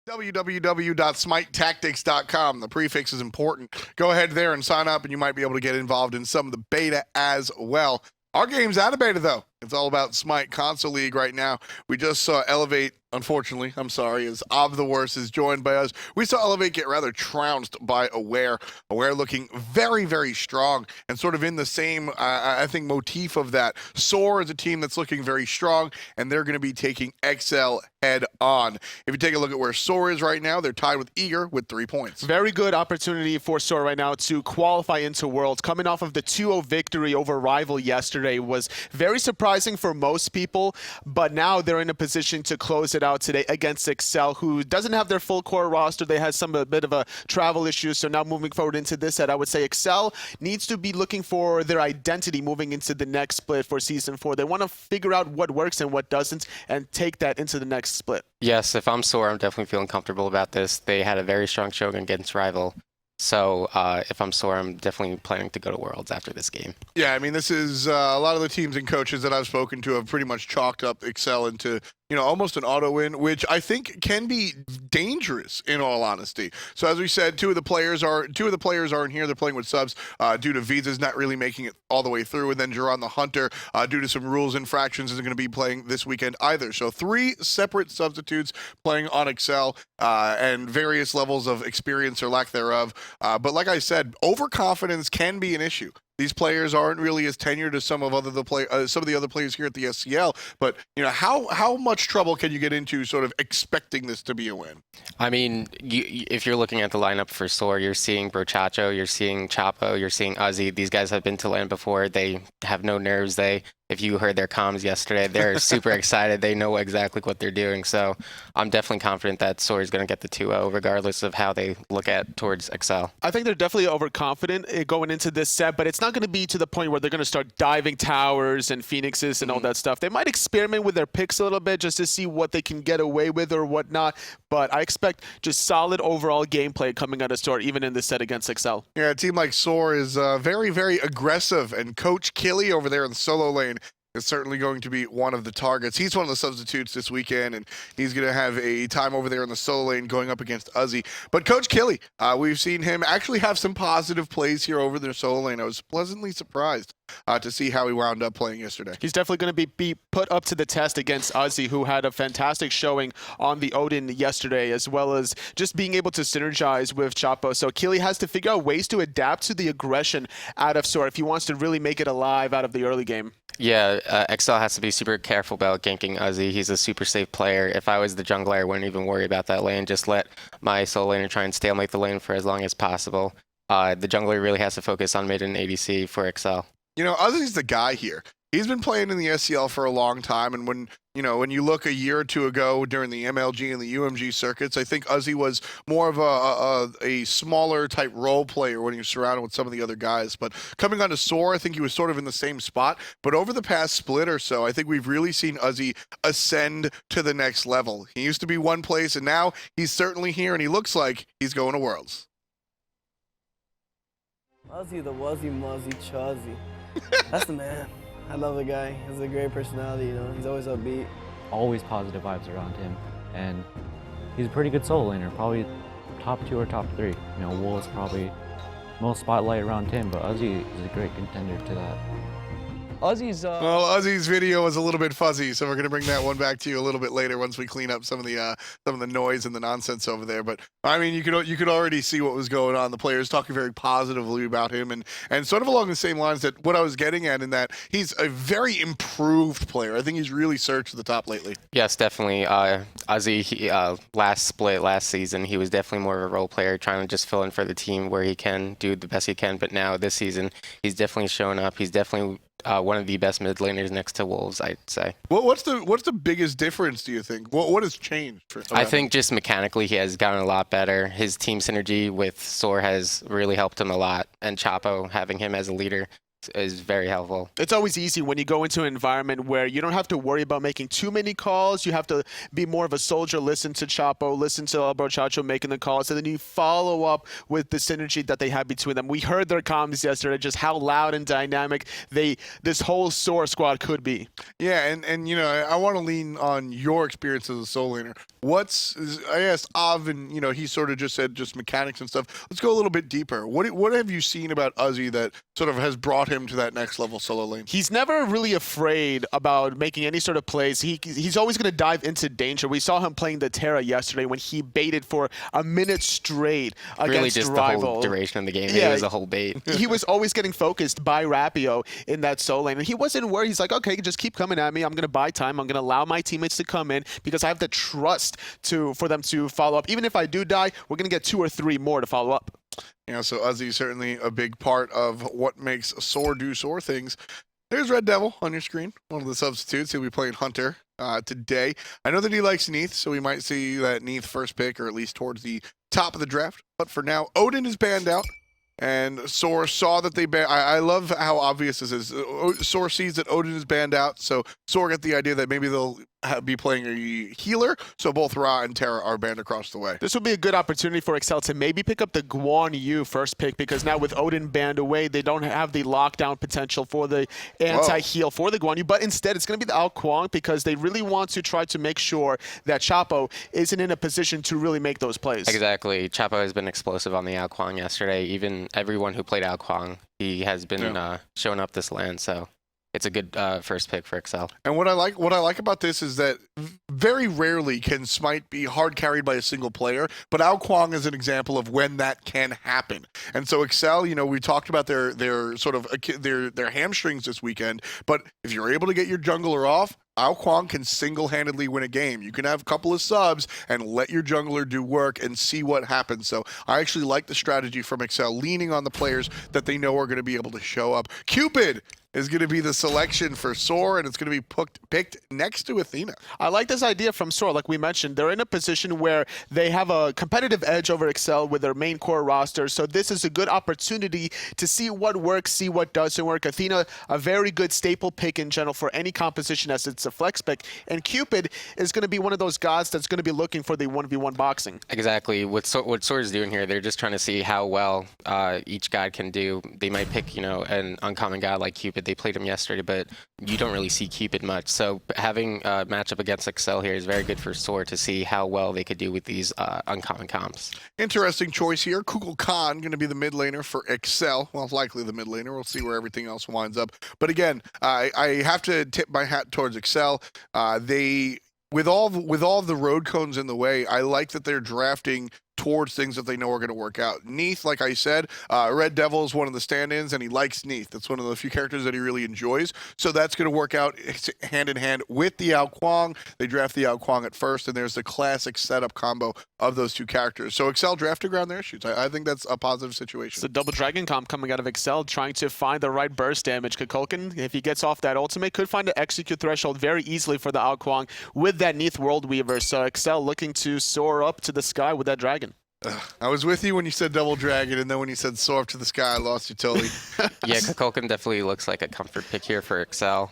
www.smitetactics.com. The prefix is important. Go ahead there and sign up, and you might be able to get involved in some of the beta as well. Our game's out of beta, though. It's all about Smite Console League right now. We just saw Elevate, unfortunately, I'm sorry, as Of the Worst is joined by us. We saw Elevate get rather trounced by AwaRe. AwaRe looking very, very strong and sort of in the same, I think, motif of that. SoaR is a team that's looking very strong, and they're going to be taking exceL head on. If you take a look at where SoaR is right now, they're tied with Eager with 3 points. Very good opportunity for SoaR right now to qualify into Worlds. Coming off of the 2-0 victory over Rival yesterday was very surprising for most people, but now they're in a position to close it out today against exceL, who doesn't have their full core roster. They had a bit of a travel issue, so now moving forward into this set, I would say exceL needs to be looking for their identity moving into the next split for Season 4. They want to figure out what works and what doesn't and take that into the next split. Yes, if I'm SoaR, I'm definitely feeling comfortable about this. They had a very strong showing against Rival. So if I'm SoaR, I'm definitely planning to go to Worlds after this game. Yeah, I mean, this is a lot of the teams and coaches that I've spoken to have pretty much chalked up exceL into, you know, almost an auto win, which I think can be dangerous in all honesty. So as we said, two of the players aren't here. They're playing with subs due to visas not really making it all the way through, and then Jeron the Hunter, due to some rules infractions, isn't going to be playing this weekend either. So 3 separate substitutes playing on exceL and various levels of experience or lack thereof. But like I said, overconfidence can be an issue. These players aren't really as tenured as some of the other players here at the SCL. But you know, how much trouble can you get into sort of expecting this to be a win? I mean, if you're looking at the lineup for SoaR, you're seeing Brochacho, you're seeing Chapo, you're seeing Uzzy. These guys have been to LAN before. They have no nerves. If you heard their comms yesterday, they're super excited. They know exactly what they're doing. So I'm definitely confident that SoaR is going to get the 2-0, regardless of how they look at towards exceL. I think they're definitely overconfident going into this set, but it's not going to be to the point where they're going to start diving towers and phoenixes and all that stuff. They might experiment with their picks a little bit just to see what they can get away with or whatnot, but I expect just solid overall gameplay coming out of SoaR, even in this set against exceL. Yeah, a team like SoaR is very, very aggressive, and Coach Killy over there in the solo lane is certainly going to be one of the targets. He's one of the substitutes this weekend, and he's going to have a time over there in the solo lane going up against Uzzy. But Coach Killy, we've seen him actually have some positive plays here over their solo lane. I was pleasantly surprised to see how he wound up playing yesterday. He's definitely going to be put up to the test against Uzzy, who had a fantastic showing on the Odin yesterday, as well as just being able to synergize with Chapo. So Killy has to figure out ways to adapt to the aggression out of SoaR if he wants to really make it alive out of the early game. Yeah, exceL has to be super careful about ganking Uzzy. He's a super safe player. If I was the jungler, I wouldn't even worry about that lane. Just let my solo laner try and stalemate the lane for as long as possible. The jungler really has to focus on mid and ADC for exceL. You know, Uzzy's the guy here. He's been playing in the SCL for a long time, and when you look a year or two ago during the MLG and the UMG circuits, I think Uzzy was more of a smaller type role player when he was surrounded with some of the other guys. But coming onto SoaR, I think he was sort of in the same spot. But over the past split or so, I think we've really seen Uzzy ascend to the next level. He used to be one place, and now he's certainly here, and he looks like he's going to Worlds. Uzzy the Wuzzy Muzzy Chuzzy. That's the man. I love the guy. He has a great personality, you know. He's always upbeat. Always positive vibes around him, and he's a pretty good solo laner. Probably top 2 or top 3. You know, Wool is probably most spotlight around him, but Uzzy is a great contender to that. Uzzy's Well, Uzzy's video was a little bit fuzzy, so we're gonna bring that one back to you a little bit later once we clean up some of the noise and the nonsense over there. But I mean, you could already see what was going on. The players talking very positively about him, and sort of along the same lines that what I was getting at, in that he's a very improved player. I think he's really surged to the top lately. Yes, definitely. Uzzy, last season, he was definitely more of a role player, trying to just fill in for the team where he can do the best he can. But now this season, he's definitely shown up. He's definitely one of the best mid laners next to Wolves, I'd say. What's the biggest difference, do you think? What has changed for him? I think just mechanically he has gotten a lot better. His team synergy with SoaR has really helped him a lot, and Chapo, having him as a leader, is very helpful. It's always easy when you go into an environment where you don't have to worry about making too many calls. You have to be more of a soldier, listen to Chapo, listen to ElSoarchapo making the calls, and then you follow up with the synergy that they have between them. We heard their comms yesterday, just how loud and dynamic this whole SoaR squad could be. Yeah, and you know, I want to lean on your experience as a solo laner. I asked Av, and you know, he sort of just said just mechanics and stuff. Let's go a little bit deeper. What have you seen about Uzzy that sort of has brought him to that next level solo lane? He's never really afraid about making any sort of plays. He's always going to dive into danger. We saw him playing the Terra yesterday when he baited for a minute straight against Really just rival. the whole duration of the game. Yeah, It was a whole bait. He was always getting focused by Rapio in that solo lane, and he wasn't worried. He's like, okay, just keep coming at me. I'm going to buy time. I'm going to allow my teammates to come in because I have the trust for them to follow up. Even if I do die, we're going to get 2 or 3 more to follow up. Yeah, so Uzzy is certainly a big part of what makes SoaR do SoaR things. There's RedDevil on your screen, one of the substitutes. He'll be playing Hunter today. I know that he likes Neith, so we might see that Neith first pick, or at least towards the top of the draft. But for now, Odin is banned out, and SoaR saw that they banned. I love how obvious this is. SoaR sees that Odin is banned out, so SoaR got the idea that maybe they'll be playing a healer, so both Ra and Terra are banned across the way. This would be a good opportunity for exceL to maybe pick up the Guan Yu first pick, because now with Odin banned away, they don't have the lockdown potential for the anti-heal for the Guan Yu, but instead it's going to be the Kuang, because they really want to try to make sure that Chapo isn't in a position to really make those plays. Exactly. Chapo has been explosive on the Kuang yesterday. Even everyone who played Kuang, he has been showing up this land, so it's a good first pick for exceL. And what I like about this is that very rarely can Smite be hard carried by a single player, but Kuang is an example of when that can happen. And so exceL, you know, we talked about their sort of their hamstrings this weekend, but if you're able to get your jungler off, Kuang can single-handedly win a game. You can have a couple of subs and let your jungler do work and see what happens. So I actually like the strategy from exceL, leaning on the players that they know are going to be able to show up. Cupid is going to be the selection for SoaR, and it's going to be picked next to Athena. I like this idea from SoaR. Like we mentioned, they're in a position where they have a competitive edge over exceL with their main core roster, so this is a good opportunity to see what works, see what doesn't work. Athena, a very good staple pick in general for any composition, as it's a flex pick, and Cupid is going to be one of those guys that's going to be looking for the 1v1 boxing. Exactly. What SoaR's doing here, they're just trying to see how well each god can do. They might pick, you know, an uncommon god like Cupid. They played him yesterday, but you don't really see Cupid much. So having a matchup against exceL here is very good for SoaR to see how well they could do with these uncommon comps. Interesting choice here. Kukulkan going to be the mid laner for exceL. Well, likely the mid laner. We'll see where everything else winds up. But again, I have to tip my hat towards exceL. With all of the road cones in the way, I like that they're drafting towards things that they know are going to work out. Neith, like I said, RedDevil is one of the stand-ins, and he likes Neith. That's one of the few characters that he really enjoys. So that's going to work out hand in hand with the Kuang. They draft the Kuang at first, and there's the classic setup combo of those two characters. So exceL drafting ground there shoots. I think that's a positive situation. It's a double dragon comp coming out of exceL, trying to find the right burst damage. Kukulkan, if he gets off that ultimate, could find an execute threshold very easily for the Kuang with that Neith World Weaver. So exceL looking to soar up to the sky with that dragon. I was with you when you said double dragon, and then when you said soar up to the sky, I lost you totally. Yeah, Kukulkan definitely looks like a comfort pick here for exceL.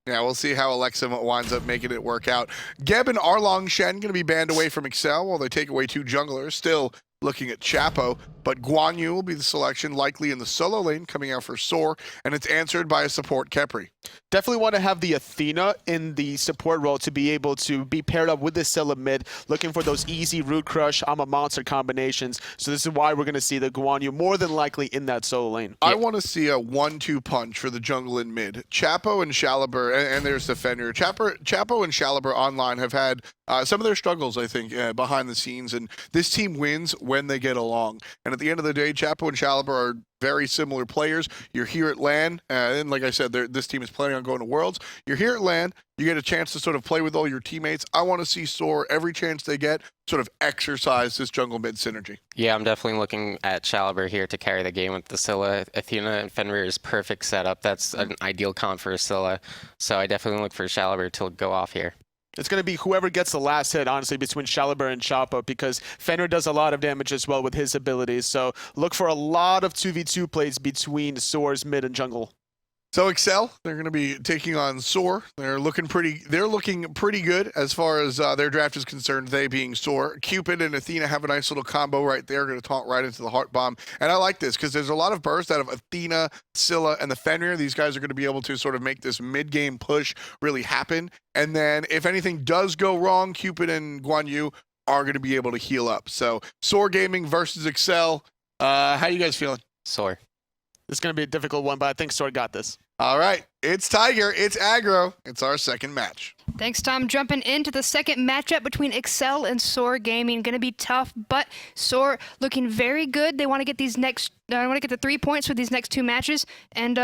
Yeah, we'll see how Elexum winds up making it work out. Geb and Arlong Shen going to be banned away from exceL while they take away 2 junglers. Still looking at Chapo, but Guan Yu will be the selection, likely in the solo lane, coming out for SoaR, and it's answered by a support Khepri. Definitely want to have the Athena in the support role to be able to be paired up with the Scylla mid, looking for those easy root crush, I'm a monster combinations. So this is why we're going to see the Guan Yu more than likely in that solo lane. I want to see a 1-2 punch for the jungle in mid. Chapo and Shaliber, and there's the Fenrid. Chapo and Shaliber online have had some of their struggles, I think, behind the scenes, and this team wins when they get along. And at the end of the day, Chapo and Shaliber are very similar players. You're here at LAN, and like I said, this team is planning on going to Worlds. You're here at LAN, you get a chance to sort of play with all your teammates. I want to see SoaR, every chance they get, sort of exercise this jungle mid synergy. Yeah, I'm definitely looking at Shaliber here to carry the game with the Scylla. Athena and Fenrid is perfect setup. That's an ideal comp for a Scylla. So I definitely look for Shaliber to go off here. It's going to be whoever gets the last hit, honestly, between Shaliber and Chapo, because Fenrid does a lot of damage as well with his abilities. So look for a lot of 2v2 plays between SoaR's mid and jungle. So exceL, they're going to be taking on SoaR. They're looking pretty good as far as their draft is concerned, they being SoaR. Cupid and Athena have a nice little combo right there, going to taunt right into the heart bomb. And I like this because there's a lot of burst out of Athena, Scylla, and the Fenrir. These guys are going to be able to sort of make this mid-game push really happen. And then if anything does go wrong, Cupid and Guan are going to be able to heal up. So SoaR Gaming versus exceL. How you guys feeling? SoaR. It's going to be a difficult one, but I think SoaR got this. All right, it's Tiger, it's aggro. It's our second match. Thanks, Tom. Jumping into the second matchup between exceL and SoaR Gaming. Going to be tough, but SoaR looking very good. They want to get the 3 points for these next 2 matches and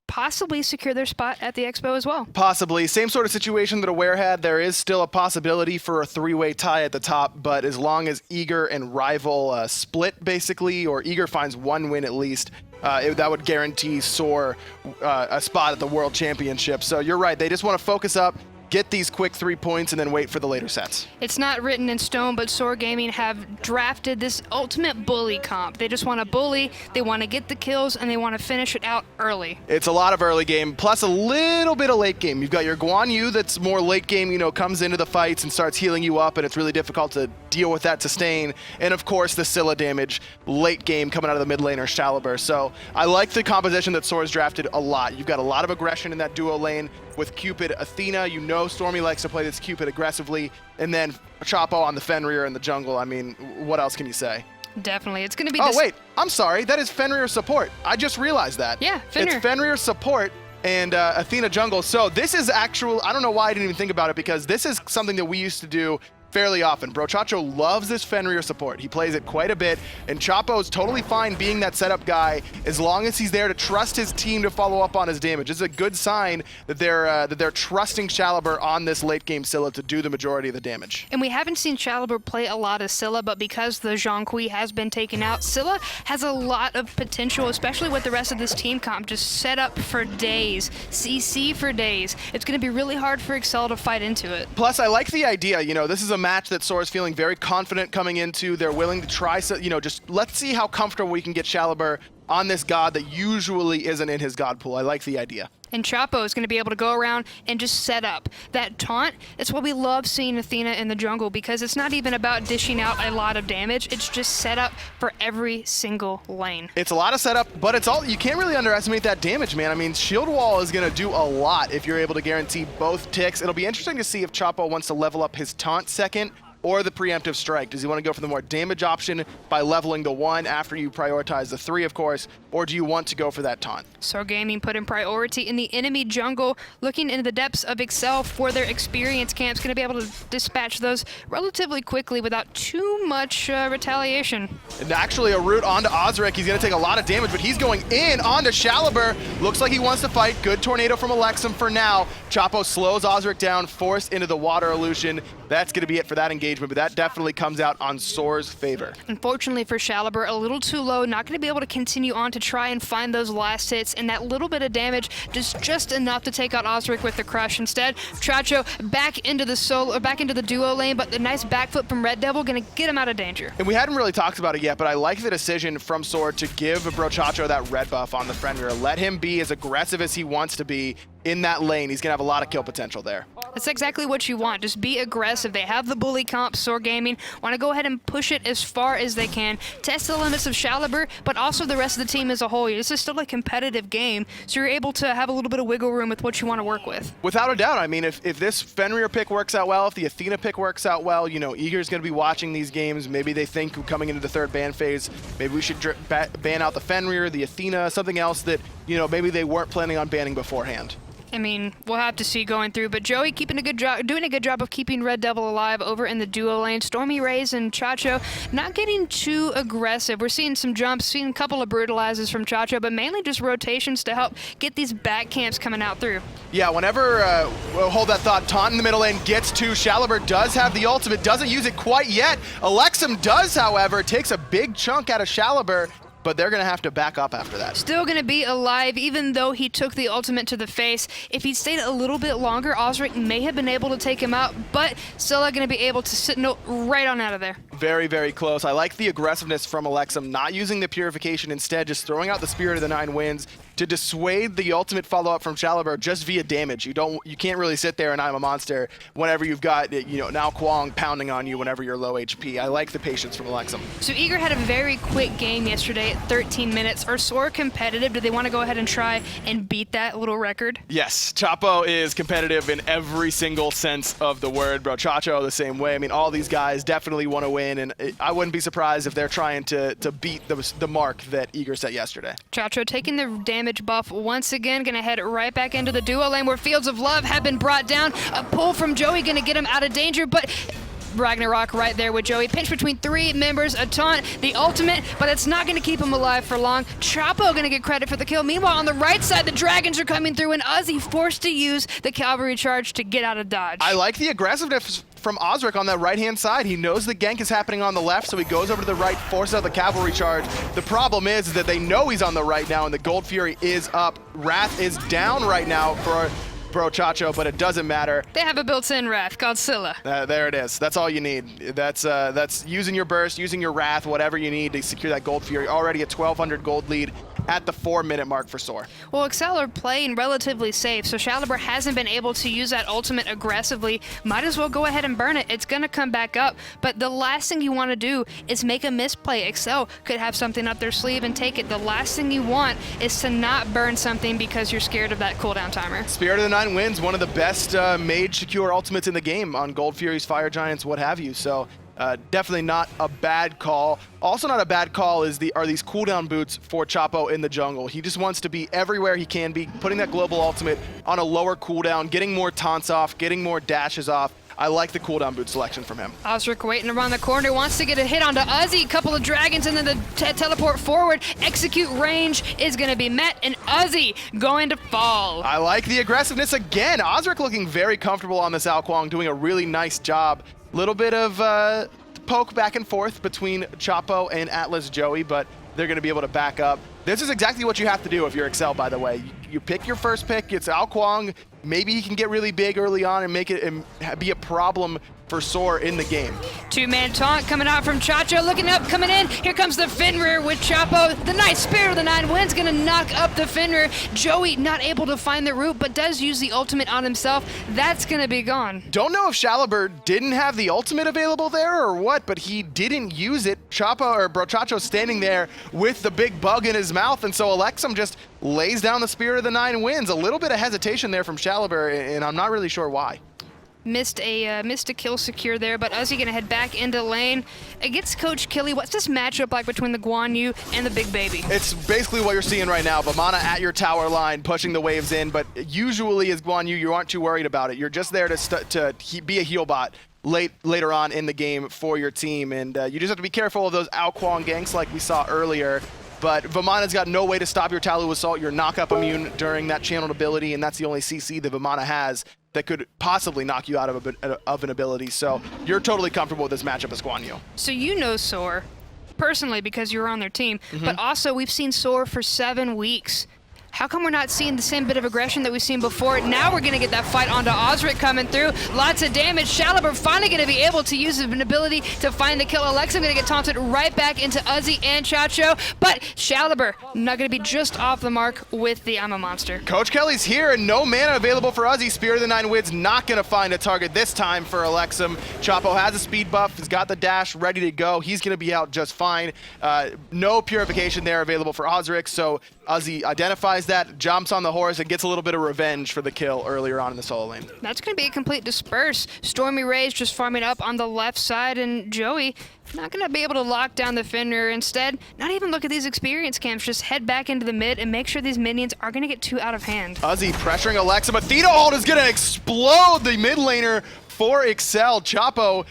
possibly secure their spot at the Expo as well. Possibly. Same sort of situation that Aware had. There is still a possibility for a 3-way tie at the top, but as long as Eager and Rival split, basically, or Eager finds 1 win at least, that would guarantee SoaR a spot at the World Championship. So you're right. They just want to focus up, get these quick 3 points, and then wait for the later sets. It's not written in stone, but SoaR Gaming have drafted this ultimate bully comp. They just want to bully, they want to get the kills, and they want to finish it out early. It's a lot of early game, plus a little bit of late game. You've got your Guan that's more late game, comes into the fights and starts healing you up, and it's really difficult to deal with that sustain. And of course, the Scylla damage, late game coming out of the mid laner, Shaliber. So I like the composition that SoaR's drafted a lot. You've got a lot of aggression in that duo lane with Cupid, Athena. Stormy likes to play this Cupid aggressively, and then Chapo on the Fenrir in the jungle. I mean, what else can you say? Definitely. It's going to be Oh, wait. I'm sorry. That is Fenrir support. I just realized that. Yeah, Fenrir. It's Fenrir support and Athena jungle. So this is actual, I don't know why I didn't even think about it, because this is something that we used to do fairly often. Brochacho loves this Fenrir support. He plays it quite a bit, and Chapo's totally fine being that setup guy as long as he's there to trust his team to follow up on his damage. It's a good sign that they're trusting Shaliber on this late game Scylla to do the majority of the damage. And we haven't seen Shaliber play a lot of Scylla, but because the Zhonghui has been taken out, Scylla has a lot of potential, especially with the rest of this team comp. Just set up for days, CC for days. It's going to be really hard for exceL to fight into it. Plus, I like the idea, this is a match that SoaR's feeling very confident coming into. They're willing to try, just let's see how comfortable we can get Shaliber on this god that usually isn't in his god pool. I like the idea. And Chapo is going to be able to go around and just set up that taunt. It's what we love seeing Athena in the jungle, because it's not even about dishing out a lot of damage. It's just set up for every single lane. It's a lot of setup, but you can't really underestimate that damage, man. I mean, Shield Wall is going to do a lot if you're able to guarantee both ticks. It'll be interesting to see if Chapo wants to level up his taunt second or the preemptive strike. Does he want to go for the more damage option by leveling the 1 after you prioritize the 3, of course, or do you want to go for that taunt? SoaR Gaming put in priority in the enemy jungle, looking into the depths of exceL for their experience camps. Going to be able to dispatch those relatively quickly without too much retaliation. And actually a route onto Auzrik. He's going to take a lot of damage, but he's going in onto Shaliber. Looks like he wants to fight. Good tornado from Elexum for now. Chapo slows Auzrik down, forced into the water illusion. That's going to be it for that engagement, but that definitely comes out on SoaR's favor. Unfortunately for Shaliber, a little too low, not going to be able to continue on to try and find those last hits, and that little bit of damage just enough to take out Auzrik with the crush. Instead, Chacho back into the duo lane, but the nice backflip from RedDevil going to get him out of danger. And we hadn't really talked about it yet, but I like the decision from SoaR to give Brochacho that red buff on the Fenrir. Let him be as aggressive as he wants to be in that lane. He's going to have a lot of kill potential there. That's exactly what you want. Just be aggressive. They have the bully comp. SoaR Gaming want to go ahead and push it as far as they can. Test the limits of Shaliber, but also the rest of the team as a whole. This is still a competitive game, so you're able to have a little bit of wiggle room with what you want to work with. Without a doubt. I mean, if this Fenrir pick works out well, if the Athena pick works out well, Eager's going to be watching these games. Maybe they think coming into the third ban phase, maybe we should ban out the Fenrir, the Athena, something else that, maybe they weren't planning on banning beforehand. I mean, we'll have to see going through, but Joeeey doing a good job of keeping RedDevil alive over in the duo lane. StormyRays and Chacho not getting too aggressive. We're seeing some jumps, seeing a couple of brutalizes from Chacho, but mainly just rotations to help get these back camps coming out through. Yeah, whenever, we'll hold that thought, taunt in the middle lane gets to, Shaliber does have the ultimate, doesn't use it quite yet. Elexum does, however, takes a big chunk out of Shaliber. but they're going to have to back up after that. Still going to be alive, even though he took the ultimate to the face. If he stayed a little bit longer, Auzrik may have been able to take him out, but Scylla going to be able to sit right on out of there. Very, very close. I like the aggressiveness from Elexum, not using the purification, instead just throwing out the Spirit of the Nine Winds to dissuade the ultimate follow-up from SoaR just via damage. You can't really sit there and I'm a monster whenever you've got, now Kuang pounding on you whenever you're low HP. I like the patience from Elexum. So Eager had a very quick game yesterday at 13 minutes. Are SoaR competitive? Do they want to go ahead and try and beat that little record? Yes, Chapo is competitive in every single sense of the word. BroChacho the same way. I mean, all these guys definitely want to win, and I wouldn't be surprised if they're trying to beat the mark that Eager set yesterday. Chacho taking the damage buff once again, gonna head right back into the duo lane where Fields of Love have been brought down. A pull from Joeeey gonna get him out of danger, but Ragnarok right there with Joeeey. Pinch between 3 members, a taunt, the ultimate, but it's not going to keep him alive for long. Chapo going to get credit for the kill. Meanwhile, on the right side, the dragons are coming through, and Uzzy forced to use the cavalry charge to get out of dodge. I like the aggressiveness from Auzrik on that right-hand side. He knows the gank is happening on the left, so he goes over to the right, forces out the cavalry charge. The problem is that they know he's on the right now, and the Gold Fury is up. Wrath is down right now for BroChacho, but it doesn't matter. They have a built-in Wrath called Scylla. There it is. That's all you need. That's using your burst, using your Wrath, whatever you need to secure that Gold Fury. Already a 1,200 gold lead at the 4-minute mark for SoaR. Well, exceL are playing relatively safe, so SoaR hasn't been able to use that ultimate aggressively. Might as well go ahead and burn it. It's going to come back up, but the last thing you want to do is make a misplay. exceL could have something up their sleeve and take it. The last thing you want is to not burn something because you're scared of that cooldown timer. Spirit of the Nine Winds, one of the best mage secure ultimates in the game on Gold Furies, Fire Giants, what have you. So definitely not a bad call. Also not a bad call are these cooldown boots for Chapo in the jungle. He just wants to be everywhere he can be, putting that global ultimate on a lower cooldown, getting more taunts off, getting more dashes off. I like the cooldown boot selection from him. Auzrik waiting around the corner, wants to get a hit onto Uzzy. Couple of dragons and then the teleport forward. Execute range is going to be met, and Uzzy going to fall. I like the aggressiveness again. Auzrik looking very comfortable on this Kuang, doing a really nice job. Little bit of poke back and forth between Chapo and Atlas Joeeey, but they're going to be able to back up. This is exactly what you have to do if you're exceL, by the way. You pick your first pick, it's Kuang. Maybe he can get really big early on and make it be a problem for SoaR in the game. 2-man taunt coming out from Chacho, looking up, coming in. Here comes the Fenrir with Chapo. The nice Spirit of the Nine Winds gonna knock up the Fenrir. Joeeey not able to find the root, but does use the ultimate on himself. That's gonna be gone. Don't know if SoaR didn't have the ultimate available there or what, but he didn't use it. BroChacho standing there with the big bug in his mouth, and so Elexum just lays down the Spirit of the Nine Winds. A little bit of hesitation there from SoaR, and I'm not really sure why. Missed a kill secure there, but Uzzy gonna head back into lane against Coach Killy. What's this matchup like between the Guan Yu and the Big Baby? It's basically what you're seeing right now. Vamana at your tower line, pushing the waves in, but usually as Guan Yu, you aren't too worried about it. You're just there to be a heal bot later on in the game for your team, and you just have to be careful of those Kuang ganks like we saw earlier. But Vamana's got no way to stop your Talu Assault. You're knock-up immune during that channeled ability, and that's the only CC that Vamana has that could possibly knock you out of an ability. So you're totally comfortable with this matchup as Guan Yu. So you know SoaR personally because you were on their team, but also we've seen SoaR for 7 weeks. How come we're not seeing the same bit of aggression that we've seen before? Now we're going to get that fight onto Auzrik coming through. Lots of damage. SoaR finally going to be able to use an ability to find the kill. Elexum going to get taunted right back into Uzzy and Chacho, but SoaR not going to be just off the mark with the I'm a Monster. Coach Kelly's here and no mana available for Uzzy. Spirit of the Nine Winds not going to find a target this time for Elexum. Chapo has a speed buff. He's got the dash ready to go. He's going to be out just fine. No purification there available for Auzrik, so Uzzy identifies that, jumps on the horse, and gets a little bit of revenge for the kill earlier on in the solo lane. That's going to be a complete disperse. StormyRays just farming up on the left side, and Joeeey not going to be able to lock down the Fenrir. Instead, not even look at these experience camps, just head back into the mid and make sure these minions are going to get too out of hand. Uzzy pressuring Elexum. Athena ult is going to explode the mid laner for exceL. Chapo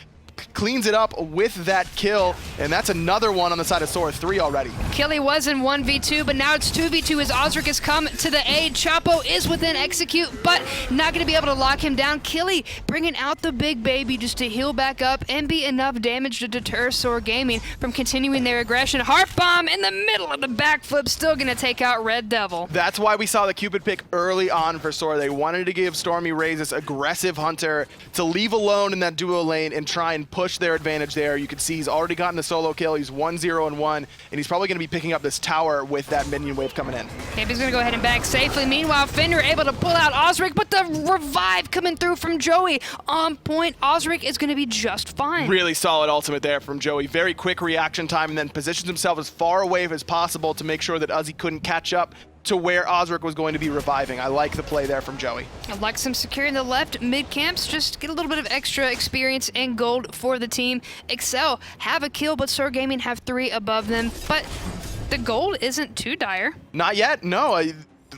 cleans it up with that kill, and that's another one on the side of SoaR 3 already. Killy was in 1v2, but now it's 2v2 as Auzrik has come to the aid. Chapo is within execute, but not going to be able to lock him down. Killy bringing out the big baby just to heal back up and be enough damage to deter SoaR Gaming from continuing their aggression. Heart bomb in the middle of the backflip, still going to take out RedDevil. That's why we saw the Cupid pick early on for SoaR. They wanted to give StormyRays this aggressive hunter to leave alone in that duo lane and try and push their advantage there. You can see he's already gotten the solo kill. He's 1-0-1, and he's probably going to be picking up this tower with that minion wave coming in. He's going to go ahead and back safely. Meanwhile, Fenrid able to pull out Auzrik, but the revive coming through from Joeeey. On point, Auzrik is going to be just fine. Really solid ultimate there from Joeeey. Very quick reaction time, and then positions himself as far away as possible to make sure that Uzzy couldn't catch up to where Auzrik was going to be reviving. I like the play there from Joeeey. Elexum securing the left mid camps, just get a little bit of extra experience and gold for the team. exceL have a kill, but SoaR Gaming have 3 above them, but the gold isn't too dire. Not yet, no.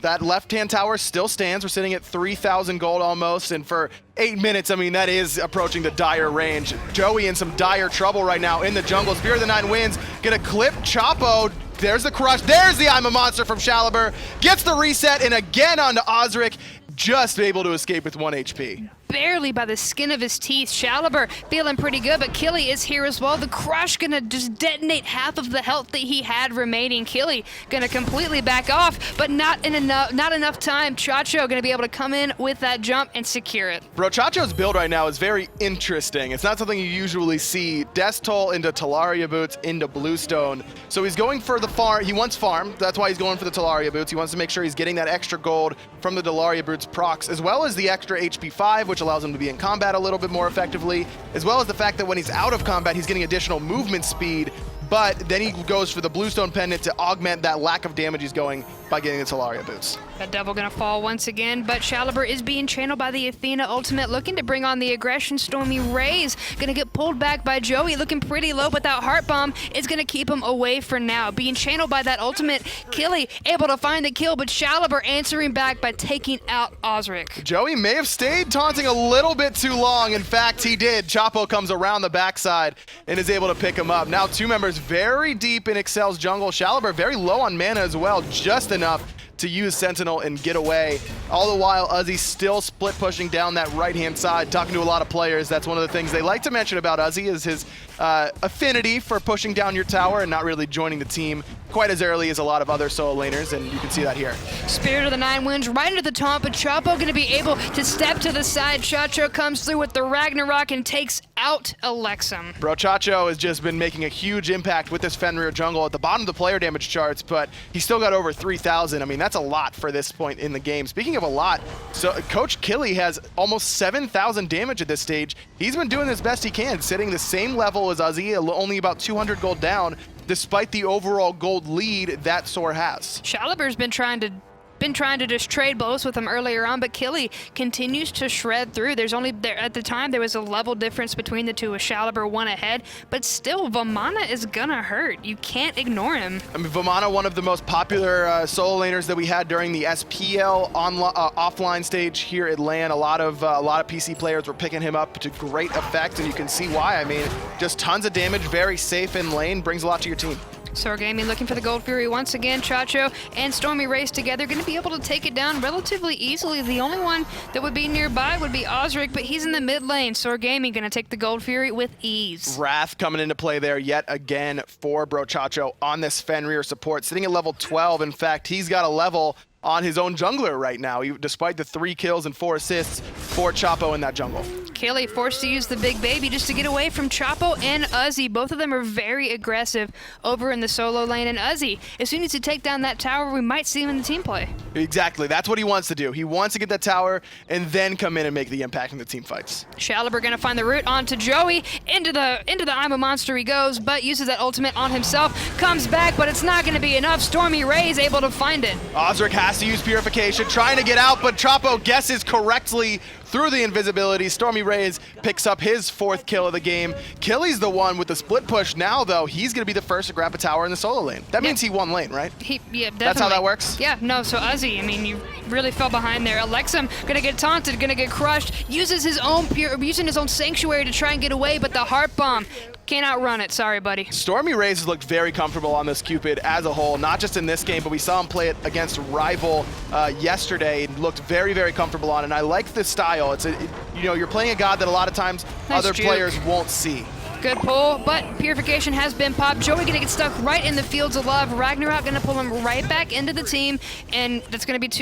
That left-hand tower still stands. We're sitting at 3,000 gold almost, and for 8 minutes, I mean, that is approaching the dire range. Joeeey in some dire trouble right now in the jungle. Spirit of the Nine Winds gonna clip Chapo. There's the crush. There's the I'm a Monster from Shaliber. Gets the reset, and again onto Auzrik. Just able to escape with 1 HP. Barely by the skin of his teeth. Shaliber feeling pretty good, but Killy is here as well. The crush gonna just detonate half of the health that he had remaining. Killy gonna completely back off, but not enough time. Chacho gonna be able to come in with that jump and secure it. Bro, Chacho's build right now is very interesting. It's not something you usually see. Death Toll into Talaria boots into Bluestone. So he's going for the farm. He wants farm. That's why he's going for the Talaria boots. He wants to make sure he's getting that extra gold from the Talaria boots procs, as well as the extra HP 5, which allows him to be in combat a little bit more effectively, as well as the fact that when he's out of combat, he's getting additional movement speed, but then he goes for the Bluestone pendant to augment that lack of damage he's going by getting the Talaria boots. RedDevil gonna fall once again, but Shaliber is being channeled by the Athena ultimate, looking to bring on the aggression. StormyRays gonna get pulled back by Joeeey, looking pretty low, but that heart bomb is gonna keep him away for now. Being channeled by that ultimate, Killy able to find the kill, but Shaliber answering back by taking out Auzrik. Joeeey may have stayed taunting a little bit too long. In fact, he did. Chapo comes around the backside and is able to pick him up. Now 2 members very deep in exceL's jungle. Shaliber very low on mana as well, just enough to use Sentinel and get away. All the while, Uzzy still split pushing down that right-hand side, talking to a lot of players. That's one of the things they like to mention about Uzzy is his affinity for pushing down your tower and not really joining the team quite as early as a lot of other solo laners, and you can see that here. Spirit of the Nine Winds right into the taunt, but Chapo going to be able to step to the side. Chacho comes through with the Ragnarok and takes out Elexum. Bro, Chacho has just been making a huge impact with this Fenrir jungle at the bottom of the player damage charts, but he's still got over 3,000. I mean, that's a lot for this point in the game. Speaking of a lot, so Coach Killy has almost 7,000 damage at this stage. He's been doing as best he can, sitting the same level as Uzzy, only about 200 gold down, despite the overall gold lead that SoaR has. Shaliber's been trying to just trade blows with him earlier on, but Killy continues to shred through. There's only, at the time, there was a level difference between the two, with Shaliber 1 ahead, but still, Vamana is gonna hurt. You can't ignore him. I mean, Vamana, one of the most popular solo laners that we had during the SPL offline stage here at LAN. A lot of PC players were picking him up to great effect, and you can see why. I mean, just tons of damage, very safe in lane, brings a lot to your team. SoaR Gaming looking for the Gold Fury once again. Chacho and StormyRays together, going to be able to take it down relatively easily. The only one that would be nearby would be Auzrik, but he's in the mid lane. SoaR Gaming going to take the Gold Fury with ease. Wrath coming into play there yet again for Bro Chacho on this Fenrir support, sitting at level 12. In fact, he's got a level on his own jungler right now, despite the 3 kills and 4 assists for Chapo in that jungle. Killy forced to use the big baby just to get away from Chapo and Uzzy. Both of them are very aggressive over in the solo lane, and Uzzy, as soon as you take down that tower, we might see him in the team play. Exactly, that's what he wants to do. He wants to get that tower and then come in and make the impact in the team fights. Shaliber gonna find the route onto Joeeey. Into the I'm a Monster he goes, but uses that ultimate on himself. Comes back, but it's not gonna be enough. StormyRays able to find it. Auzrik has to use Purification, trying to get out, but Chapo guesses correctly through the invisibility. StormyRays picks up his 4th kill of the game. Killy's the one with the split push now, though. He's going to be the first to grab a tower in the solo lane. That means he won lane, right? Yeah, definitely. That's how that works? Yeah, no, so Uzzy Uzzy, I mean, you really fell behind there. Elexum gonna get taunted, gonna get crushed, using his own sanctuary to try and get away, but the heart bomb can't outrun it. Sorry, buddy. StormyRays looked very comfortable on this Cupid as a whole, not just in this game, but we saw him play it against Rival yesterday. It looked very, very comfortable on it, and I like this style. You know, you're playing a god that a lot of times Nice other juke. players won't see. Good pull, but Purification has been popped. Joeeey gonna get stuck right in the Fields of Love. Ragnarok gonna pull him right back into the team, and that's gonna be it's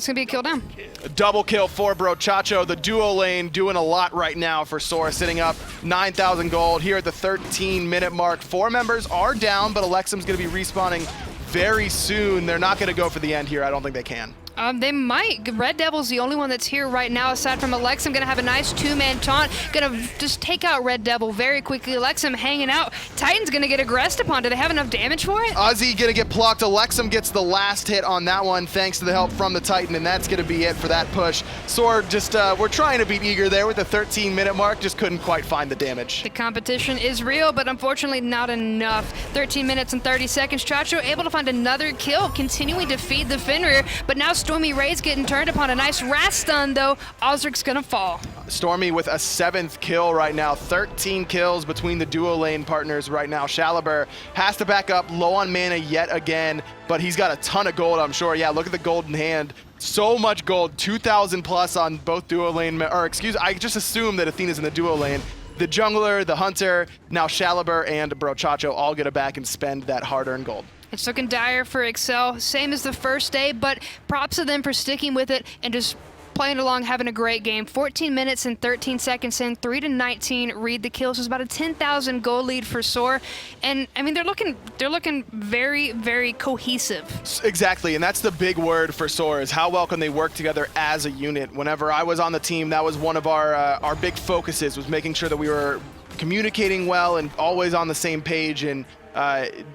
gonna be a kill down. A double kill for BroChacho. The duo lane doing a lot right now for SoaR, sitting up 9,000 gold here at the 13-minute mark. 4 members are down, but Elexum's gonna be respawning very soon. They're not gonna go for the end here. I don't think they can. They might. RedDevil's the only one that's here right now, aside from Elexum. Gonna have a nice 2-man taunt. Gonna just take out RedDevil very quickly. Elexum hanging out. Titan's gonna get aggressed upon. Do they have enough damage for it? Uzzy gonna get plucked. Elexum gets the last hit on that one thanks to the help from the Titan, and that's gonna be it for that push. SoaR just, we're trying to beat Eager there with the 13-minute mark, just couldn't quite find the damage. The competition is real, but unfortunately not enough. 13 minutes and 30 seconds. Chacho able to find another kill, continuing to feed the Fenrir, but now StormyRays getting turned upon. A nice rat stun, though. Auzrik's gonna fall. Stormy with a 7th kill right now. 13 kills between the duo lane partners right now. Shaliber has to back up, low on mana yet again, but he's got a ton of gold, I'm sure. Yeah, look at the golden hand. So much gold, 2,000 plus on both duo lane, I just assume that Athena's in the duo lane. The jungler, the hunter, now Shaliber and BroChacho all get it back and spend that hard-earned gold. It's looking dire for exceL, same as the first day, but props to them for sticking with it and just playing along, having a great game. 14 minutes and 13 seconds in, 3-19 read the kills. It was about a 10,000 goal lead for SoaR, and I mean they're looking very, very cohesive. Exactly, and that's the big word for SoaR, is how well can they work together as a unit. Whenever I was on the team, that was one of our big focuses, was making sure that we were communicating well and always on the same page. And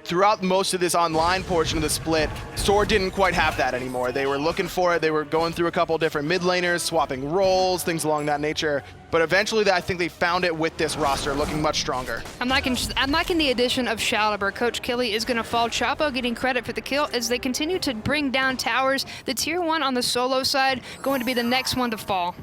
throughout most of this online portion of the split, SoaR didn't quite have that anymore. They were looking for it. They were going through a couple different mid laners, swapping roles, things along that nature. But eventually, I think they found it with this roster, looking much stronger. I'm liking the addition of Shaliber. Coach Killy is going to fall. Chapo getting credit for the kill as they continue to bring down towers. The tier 1 on the solo side going to be the next one to fall.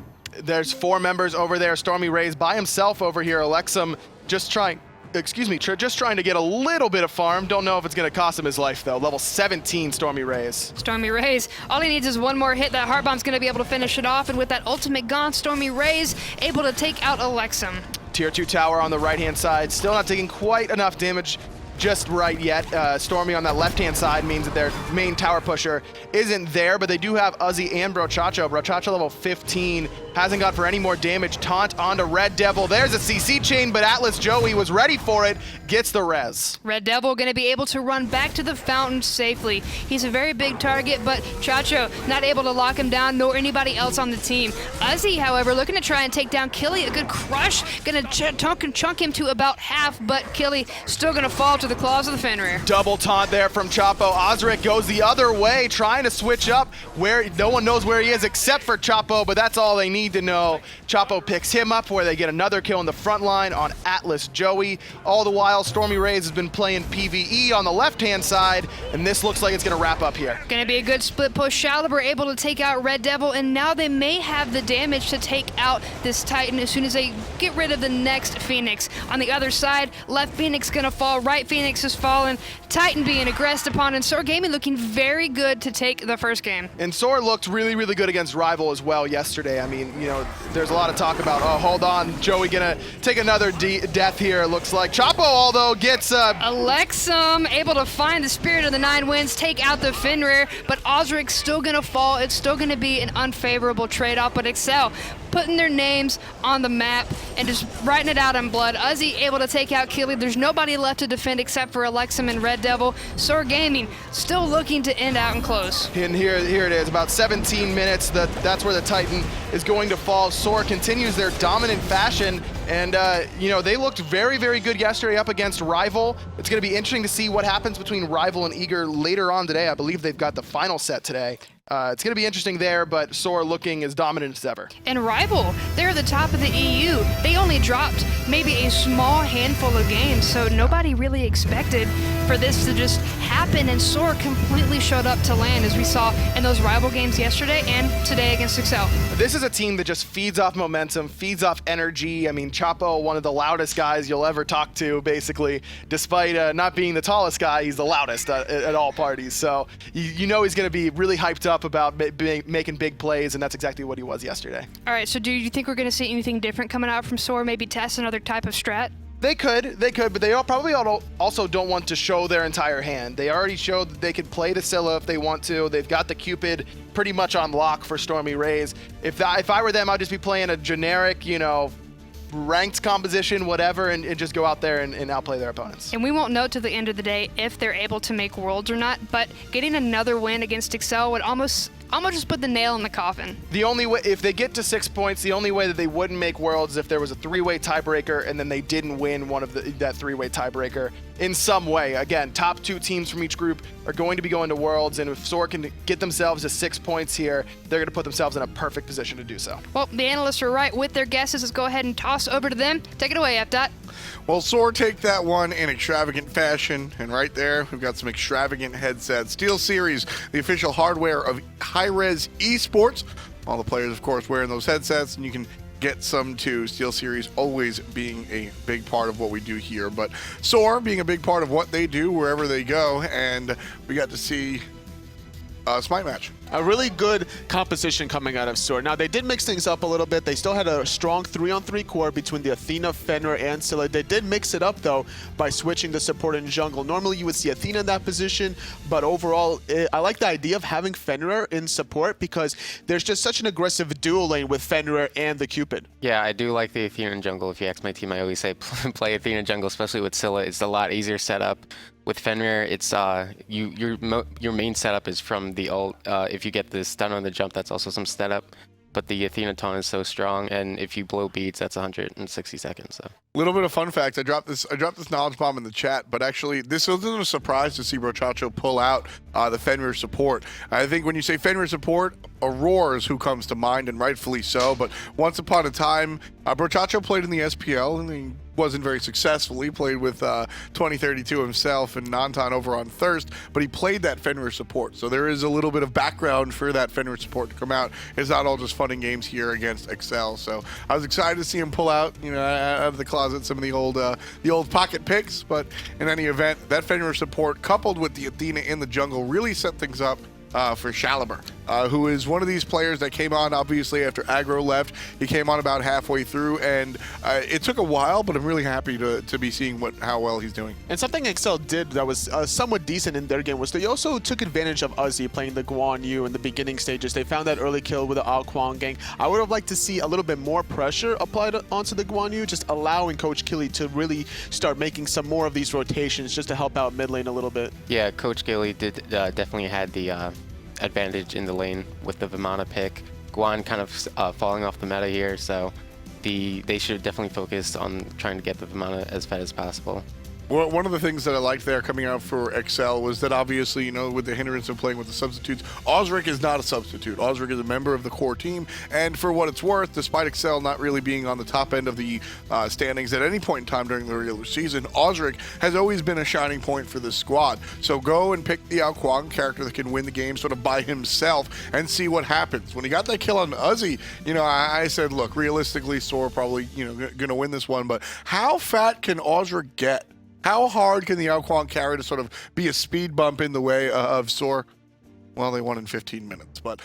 There's 4 members over there. StormyRays by himself over here. Elexum just trying to get a little bit of farm. Don't know if it's going to cost him his life, though. Level 17 StormyRays. StormyRays, all he needs is one more hit. That heart bomb's going to be able to finish it off, and with that ultimate gone, StormyRays able to take out Elexum. Tier 2 tower on the right-hand side. Still not taking quite enough damage just right yet. Stormy on that left-hand side means that their main tower pusher isn't there, but they do have Uzzy and BroChacho. BroChacho level 15, hasn't got for any more damage. Taunt onto RedDevil. There's a CC chain, but Atlas Joeeey was ready for it, gets the res. RedDevil going to be able to run back to the fountain safely. He's a very big target, but Chacho not able to lock him down, nor anybody else on the team. Uzzy, however, looking to try and take down Killy. A good crush, going to chunk him to about half, but Killy still going to fall to the claws of the Fenrir. Double taunt there from Chapo. Auzrik goes the other way, trying to switch up where no one knows where he is except for Chapo, but that's all they need to know. Chapo picks him up where they get another kill in the front line on Atlas Joeeey. All the while, StormyRays has been playing PvE on the left-hand side, and this looks like it's going to wrap up here. Going to be a good split push. Shaliber able to take out RedDevil, and now they may have the damage to take out this Titan as soon as they get rid of the next Phoenix. On the other side, left Phoenix going to fall, right Phoenix has fallen. Titan being aggressed upon, and SoaR Gaming looking very good to take the first game. And SoaR looked really, really good against Rival as well yesterday. I mean, you know, there's a lot of talk about, oh, hold on, Joeeey gonna take another death here, it looks like. Chapo, although, gets... Elexum able to find the Spirit of the Nine Winds, take out the Fenrir, but Auzrik's still gonna fall. It's still gonna be an unfavorable trade-off, but exceL putting their names on the map and just writing it out in blood. Uzzy able to take out Killy. There's nobody left to defend except for Elexum and RedDevil. SoaR Gaming still looking to end out and close. And here it is, about 17 minutes. That's where the Titan is going to fall. SoaR continues their dominant fashion. And, you know, they looked very, very good yesterday up against Rival. It's going to be interesting to see what happens between Rival and Eager later on today. I believe they've got the final set today. It's going to be interesting there, but SoaR looking as dominant as ever. And Rival, they're at the top of the EU. They only dropped maybe a small handful of games, so nobody really expected for this to just happen, and SoaR completely showed up to land, as we saw in those Rival games yesterday and today against exceL. This is a team that just feeds off momentum, feeds off energy. I mean, Chapo, one of the loudest guys you'll ever talk to, basically. Despite not being the tallest guy, he's the loudest at all parties. So you know he's going to be really hyped up about making big plays, and that's exactly what he was yesterday. All right, so do you think we're going to see anything different coming out from SoaR? Maybe test another type of strat? They could, but they probably also don't want to show their entire hand. They already showed that they could play the Scylla if they want to. They've got the Cupid pretty much on lock for StormyRays. If I were them, I'd just be playing a generic, you know, ranked composition, whatever, and just go out there and outplay their opponents. And we won't know till the end of the day if they're able to make Worlds or not, but getting another win against exceL would almost just put the nail in the coffin. The only way, if they get to 6 points, the only way that they wouldn't make Worlds is if there was a three-way tiebreaker and then they didn't win one of that three-way tiebreaker in some way. Again, top 2 teams from each group are going to be going to Worlds, and if SoaR can get themselves to 6 points here, they're going to put themselves in a perfect position to do so. Well, the analysts are right with their guesses. Let's go ahead and toss over to them. Take it away, F-Dot. Well, SoaR take that one in extravagant fashion, and right there, we've got some extravagant headsets. SteelSeries, the official hardware of hi-rez esports. All the players, of course, wearing those headsets, and you can get some too. SteelSeries always being a big part of what we do here, but SoaR being a big part of what they do wherever they go, and we got to see a Smite match. A really good composition coming out of SoaR. Now, they did mix things up a little bit. They still had a strong 3-on-3 core between the Athena, Fenrid, and Scylla. They did mix it up, though, by switching the support in jungle. Normally, you would see Athena in that position, but overall, I like the idea of having Fenrid in support because there's just such an aggressive dual lane with Fenrid and the Cupid. Yeah, I do like the Athena in jungle. If you ask my team, I always say play Athena in jungle, especially with Scylla. It's a lot easier setup. With Fenrir, it's your main setup is from the ult. If you get the stun on the jump, that's also some setup. But the Athena taunt is so strong, and if you blow beads, that's 160 seconds. So. Little bit of fun fact: I dropped this knowledge bomb in the chat, but actually, this wasn't a surprise to see ElSoarchapo pull out the Fenrir support. I think when you say Fenrir support, Aurora is who comes to mind, and rightfully so. But once upon a time, ElSoarchapo played in the SPL, and he wasn't very successful. He played with 2032 himself and Nantan over on Thirst, but he played that Fenrir support. So there is a little bit of background for that Fenrir support to come out. It's not all just fun and games here against exceL. So I was excited to see him pull out, you know, out of the closet some of the old pocket picks. But in any event, that Fenrir support coupled with the Athena in the jungle really set things up for Shaliber, who is one of these players that came on obviously after aggro left. He came on about halfway through, and it took a while, but I'm really happy to be seeing how well he's doing. And something exceL did that was somewhat decent in their game was they also took advantage of Uzzy playing the Guan in the beginning stages. They found that early kill with the Kuang gang. I would have liked to see a little bit more pressure applied onto the Guan, just allowing Coach Killy to really start making some more of these rotations just to help out mid lane a little bit. Yeah, Coach Killy did definitely had the advantage in the lane with the Vamana pick. Guan kind of falling off the meta here, so they should definitely focus on trying to get the Vamana as fed as possible. Well, one of the things that I liked there coming out for exceL was that obviously, you know, with the hindrance of playing with the substitutes, Auzrik is not a substitute. Auzrik is a member of the core team, and for what it's worth, despite exceL not really being on the top end of the standings at any point in time during the regular season, Auzrik has always been a shining point for this squad. So go and pick the Kuang character that can win the game sort of by himself and see what happens. When he got that kill on Uzzy, you know, I said, look, realistically, SoaR probably, you know, going to win this one, but how fat can Auzrik get? How hard can the Kuang carry to sort of be a speed bump in the way of SoaR? Well, they won in 15 minutes, but